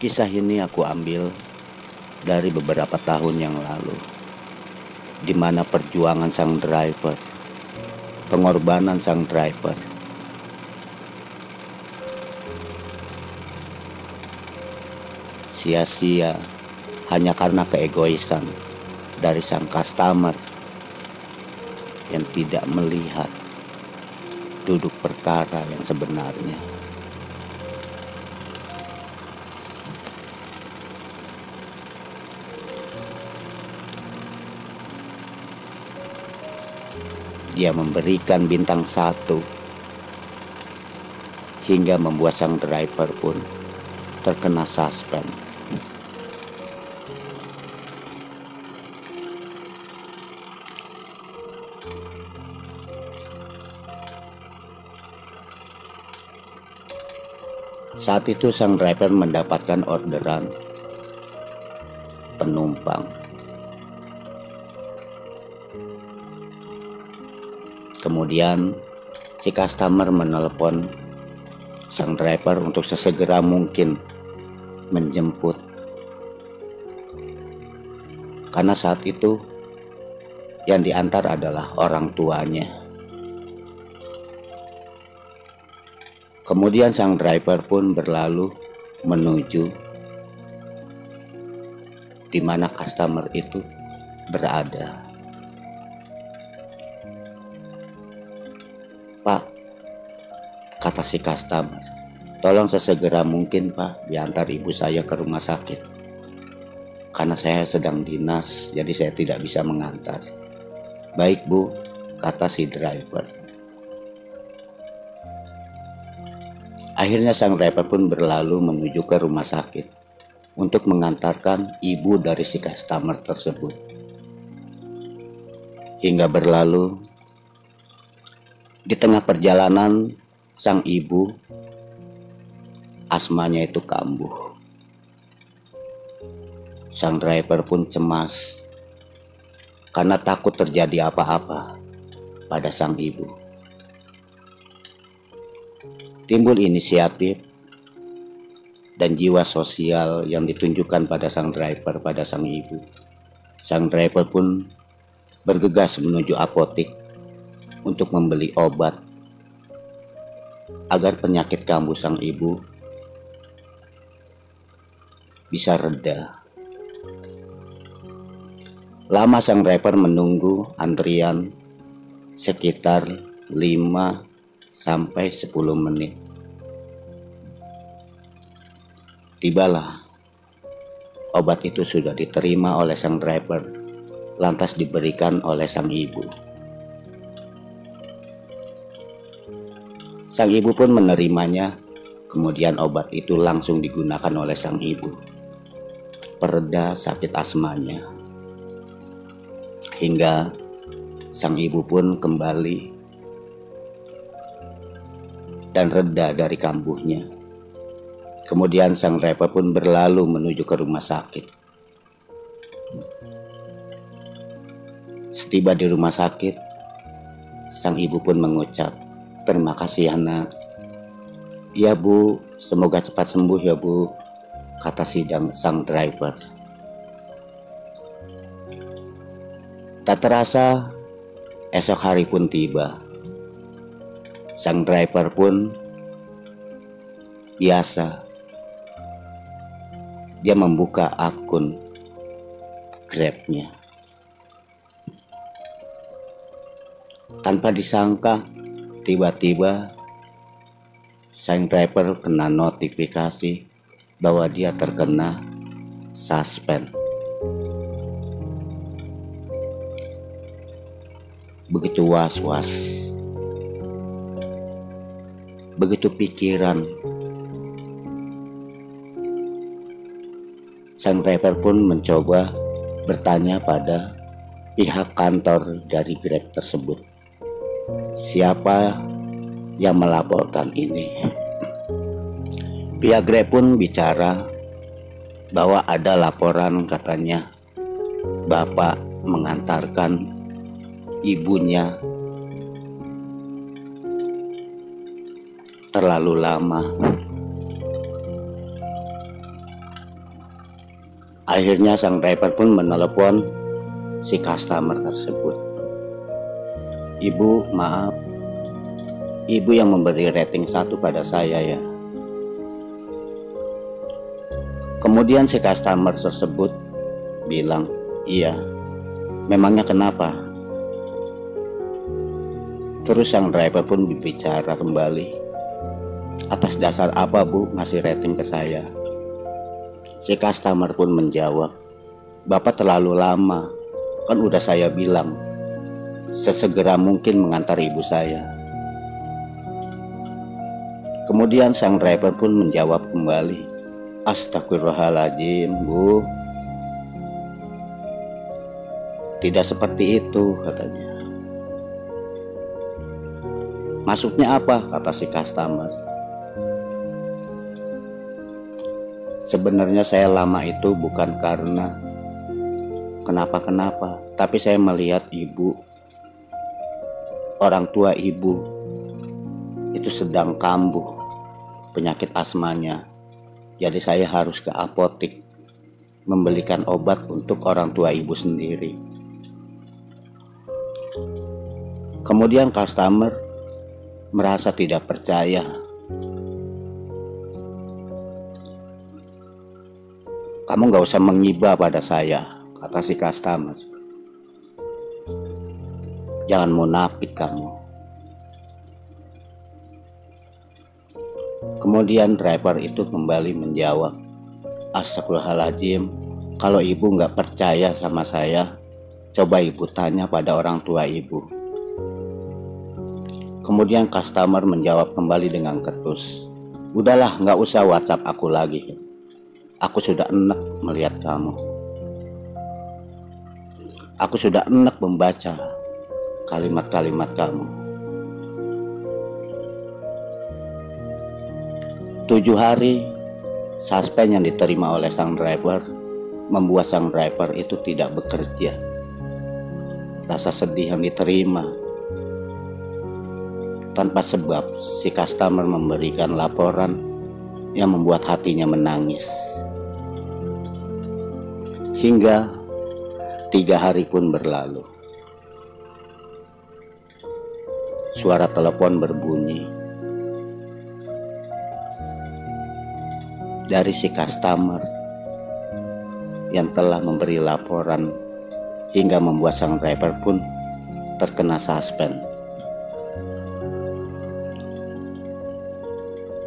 Kisah ini aku ambil dari beberapa tahun yang lalu, di mana perjuangan sang driver, pengorbanan sang driver, sia-sia hanya karena keegoisan dari sang customer yang tidak melihat duduk perkara yang sebenarnya. Dia memberikan bintang 1 hingga membuat sang driver pun terkena suspend. Saat itu sang driver mendapatkan orderan penumpang. Kemudian si customer menelpon sang driver untuk sesegera mungkin menjemput. Karena saat itu yang diantar adalah orang tuanya. Kemudian sang driver pun berlalu menuju di mana customer itu berada. "Pak," kata si customer, "tolong sesegera mungkin Pak diantar ibu saya ke rumah sakit. Karena saya sedang dinas, jadi saya tidak bisa mengantar." "Baik Bu," kata si driver. Akhirnya sang driver pun berlalu menuju ke rumah sakit untuk mengantarkan ibu dari si customer tersebut. Hingga berlalu, di tengah perjalanan sang ibu asmanya itu kambuh. Sang driver pun cemas karena takut terjadi apa-apa pada sang ibu. Timbul inisiatif dan jiwa sosial yang ditunjukkan pada sang driver, pada sang ibu. Sang driver pun bergegas menuju apotik untuk membeli obat agar penyakit kambuh sang ibu bisa reda. Lama sang driver menunggu antrian sekitar 5 sampai 10 menit. Tibalah obat itu sudah diterima oleh sang driver, lantas diberikan oleh sang ibu. Sang ibu pun menerimanya, kemudian obat itu langsung digunakan oleh sang ibu, pereda sakit asmanya. Hingga sang ibu pun kembali dan reda dari kambuhnya. Kemudian sang driver pun berlalu menuju ke rumah sakit. Setiba di rumah sakit, sang ibu pun mengucap, "Terima kasih anak." "Iya Bu, semoga cepat sembuh ya Bu," kata sang driver. Tak terasa esok hari pun tiba. Sang driver pun biasa, dia membuka akun Grab-nya. Tanpa disangka, tiba-tiba sang driver kena notifikasi bahwa dia terkena suspend. Begitu was-was, begitu pikiran. Sang driver pun mencoba bertanya pada pihak kantor dari Grab tersebut, siapa yang melaporkan ini. Pihak Grab pun bicara bahwa ada laporan, katanya bapak mengantarkan ibunya terlalu lama. Akhirnya sang driver pun menelepon si customer tersebut. "Ibu, maaf, ibu yang memberi rating 1 pada saya ya." Kemudian si customer tersebut bilang, "Iya, memangnya kenapa?" Terus sang driver pun berbicara kembali, "Atas dasar apa bu ngasih rating ke saya?" Si customer pun menjawab, "Bapak terlalu lama, kan udah saya bilang sesegera mungkin mengantar ibu saya." Kemudian sang driver pun menjawab kembali, "Astagfirullahaladzim bu, tidak seperti itu," katanya. "Maksudnya apa?" kata si customer. "Sebenarnya saya lama itu bukan karena kenapa-kenapa, tapi saya melihat ibu, orang tua ibu itu sedang kambuh penyakit asmanya. Jadi saya harus ke apotik membelikan obat untuk orang tua ibu sendiri." Kemudian customer merasa tidak percaya. "Kamu gak usah menghibah pada saya," kata si customer. "Jangan munafik kamu." Kemudian driver itu kembali menjawab, "Astagfirullahaladzim, kalau ibu gak percaya sama saya, coba ibu tanya pada orang tua ibu." Kemudian customer menjawab kembali dengan ketus, "Udahlah, gak usah WhatsApp aku lagi. Aku sudah enak melihat kamu. Aku sudah enak membaca kalimat-kalimat kamu." 7 hari suspend yang diterima oleh sang driver membuat sang driver itu tidak bekerja. Rasa sedih yang diterima tanpa sebab, si customer memberikan laporan yang membuat hatinya menangis. Hingga 3 hari pun berlalu. Suara telepon berbunyi dari si customer yang telah memberi laporan hingga membuat sang driver pun terkena suspend.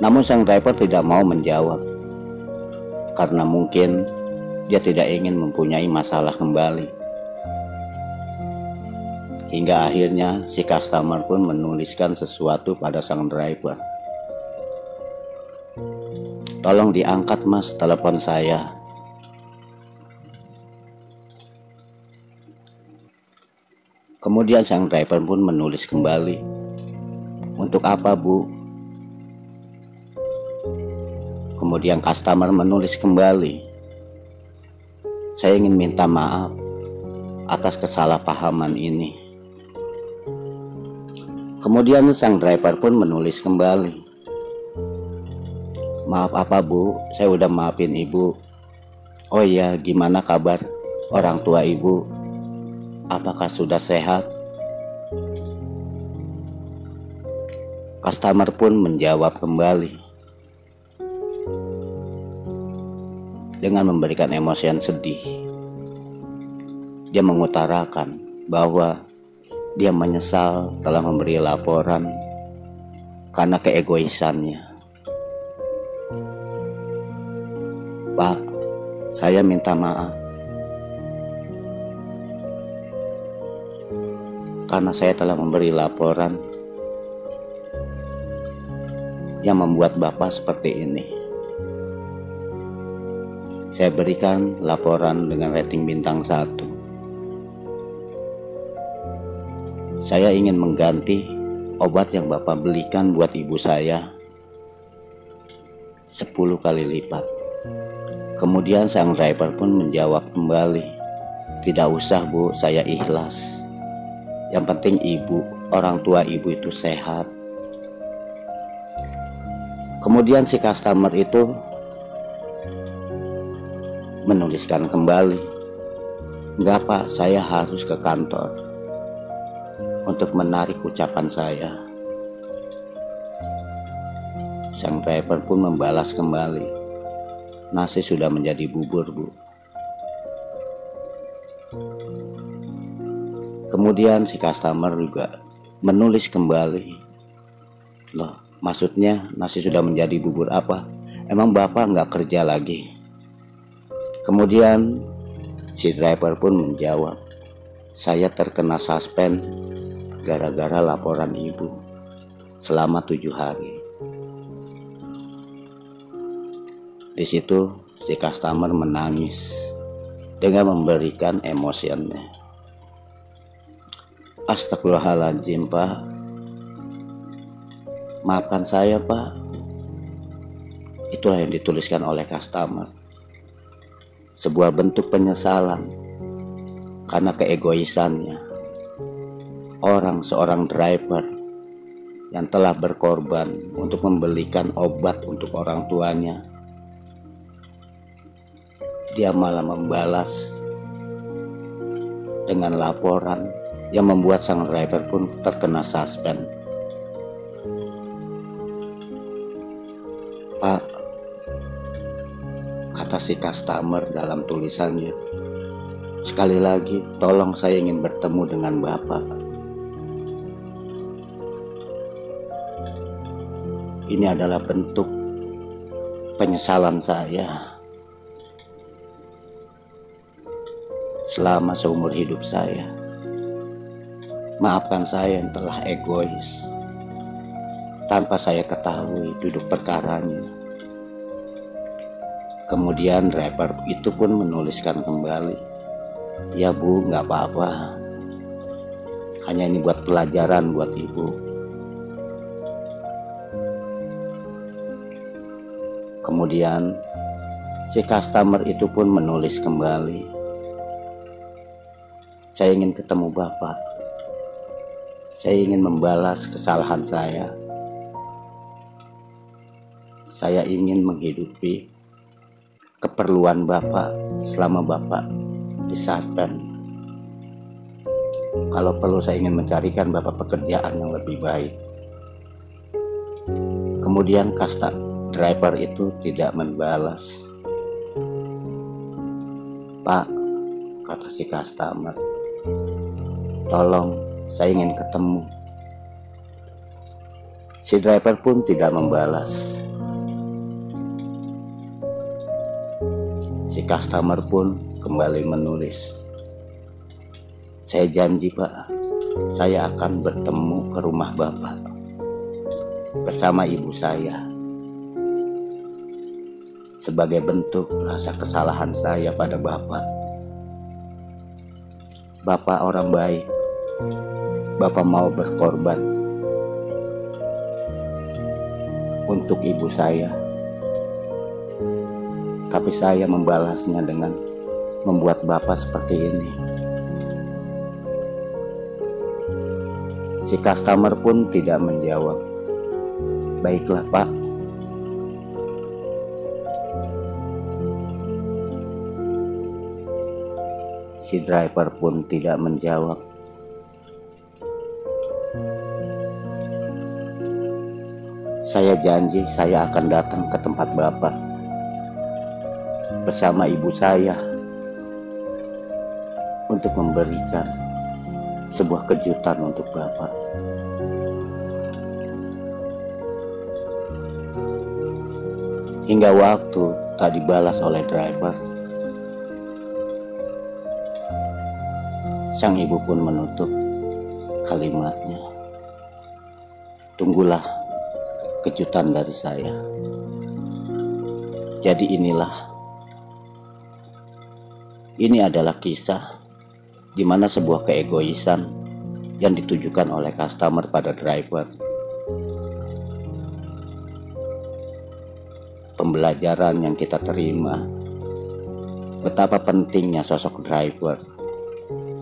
Namun sang driver tidak mau menjawab karena mungkin dia tidak ingin mempunyai masalah kembali. Hingga akhirnya si customer pun menuliskan sesuatu pada sang driver. "Tolong diangkat mas telepon saya." Kemudian sang driver pun menulis kembali, "Untuk apa bu?" Kemudian customer menulis kembali, "Saya ingin minta maaf atas kesalahpahaman ini." Kemudian sang driver pun menulis kembali, "Maaf apa bu, saya udah maafin ibu. Oh iya, gimana kabar orang tua ibu? Apakah sudah sehat?" Customer pun menjawab kembali dengan memberikan emosi yang sedih. Dia mengutarakan bahwa dia menyesal telah memberi laporan karena keegoisannya. "Pak, saya minta maaf karena saya telah memberi laporan yang membuat Bapak seperti ini. Saya berikan laporan dengan rating bintang 1. Saya ingin mengganti obat yang Bapak belikan buat ibu saya 10 kali lipat." Kemudian sang driver pun menjawab kembali, "Tidak usah bu, saya ikhlas. Yang penting ibu, orang tua ibu itu sehat." Kemudian si customer itu menuliskan kembali. Enggak Pak, saya harus ke kantor untuk menarik ucapan saya. Sang driver pun membalas kembali, nasi sudah menjadi bubur Bu. Kemudian si customer juga menulis kembali, loh maksudnya nasi sudah menjadi bubur apa? Emang Bapak nggak kerja lagi? Kemudian si driver pun menjawab, saya terkena suspend gara-gara laporan ibu selama 7 hari. Di situ si customer menangis dengan memberikan emosinya. Astagfirullahaladzim Pak, maafkan saya Pak. Itulah yang dituliskan oleh customer. Sebuah bentuk penyesalan karena keegoisannya seorang driver yang telah berkorban untuk membelikan obat untuk orang tuanya. Dia malah membalas dengan laporan yang membuat sang driver pun terkena suspend. Pak, kata si customer dalam tulisannya, sekali lagi tolong saya ingin bertemu dengan Bapak. Ini adalah bentuk penyesalan saya selama seumur hidup saya. Maafkan saya yang telah egois tanpa saya ketahui duduk perkaranya. Kemudian driver itu pun menuliskan kembali, ya Bu, gak apa-apa, hanya ini buat pelajaran buat ibu. Kemudian si customer itu pun menulis kembali, saya ingin ketemu Bapak. Saya ingin membalas kesalahan saya. Saya ingin menghidupi keperluan Bapak selama Bapak disuspend. Kalau perlu saya ingin mencarikan Bapak pekerjaan yang lebih baik. Kemudian driver itu tidak membalas. Pak, kata si customer, tolong saya ingin ketemu. Si driver pun tidak membalas. Si customer pun kembali menulis, saya janji Pak, saya akan bertemu ke rumah Bapak bersama ibu saya sebagai bentuk rasa kesalahan saya pada Bapak. Bapak orang baik, Bapak mau berkorban untuk ibu saya, tapi saya membalasnya dengan membuat Bapak seperti ini. Si customer pun tidak menjawab. Baiklah Pak. Si driver pun tidak menjawab. Saya janji saya akan datang ke tempat Bapak bersama ibu saya untuk memberikan sebuah kejutan untuk Bapak. Hingga waktu tak dibalas oleh driver, sang ibu pun menutup kalimatnya, tunggulah kejutan dari saya. Jadi ini adalah kisah di mana sebuah keegoisan yang ditujukan oleh customer pada driver. Pembelajaran yang kita terima betapa pentingnya sosok driver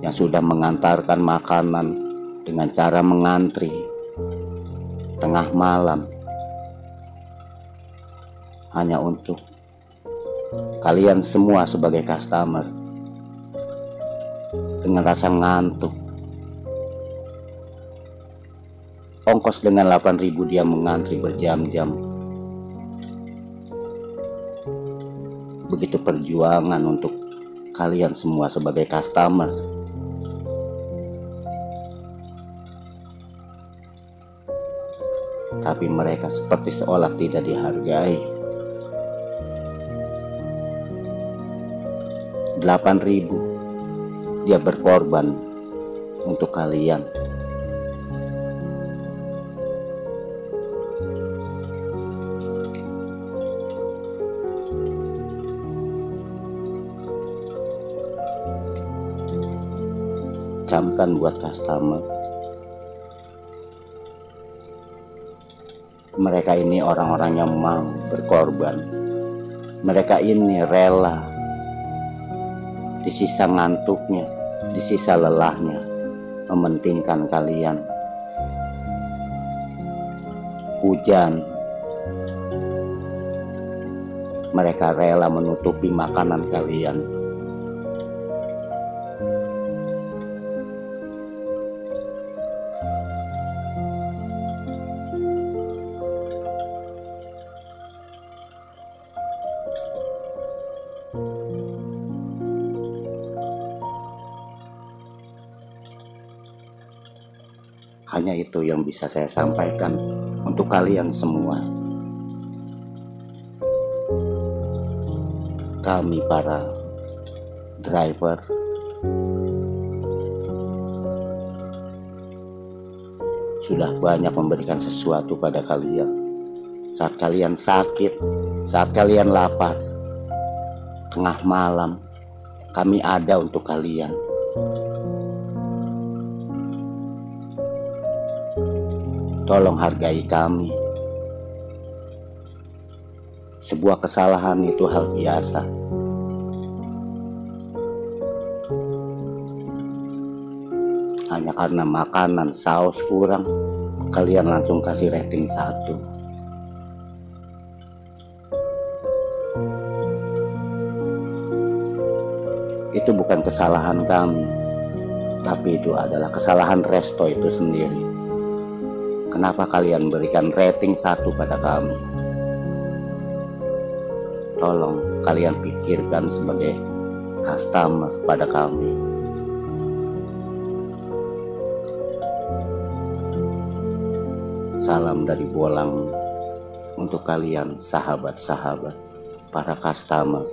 yang sudah mengantarkan makanan dengan cara mengantri tengah malam hanya untuk kalian semua sebagai customer dengan rasa ngantuk. Ongkos dengan 8.000 dia mengantri berjam-jam. Begitu perjuangan untuk kalian semua sebagai customer. Tapi mereka seperti seolah tidak dihargai. 8.000 dia berkorban untuk kalian. Camkan buat customer. Mereka ini orang-orang yang mau berkorban. Mereka ini rela di sisa ngantuknya, di sisa lelahnya, mementingkan kalian. Hujan, mereka rela menutupi makanan kalian. Hanya itu yang bisa saya sampaikan untuk kalian semua. Kami para driver sudah banyak memberikan sesuatu pada kalian. Saat kalian sakit, saat kalian lapar, tengah malam, kami ada untuk kalian. Tolong hargai kami. Sebuah kesalahan itu hal biasa. Hanya karena makanan saus kurang, kalian langsung kasih rating 1. Itu bukan kesalahan kami, tapi itu adalah kesalahan resto itu sendiri. Kenapa kalian berikan rating 1 pada kami? Tolong kalian pikirkan sebagai customer pada kami. Salam dari Bolang untuk kalian sahabat-sahabat para customer.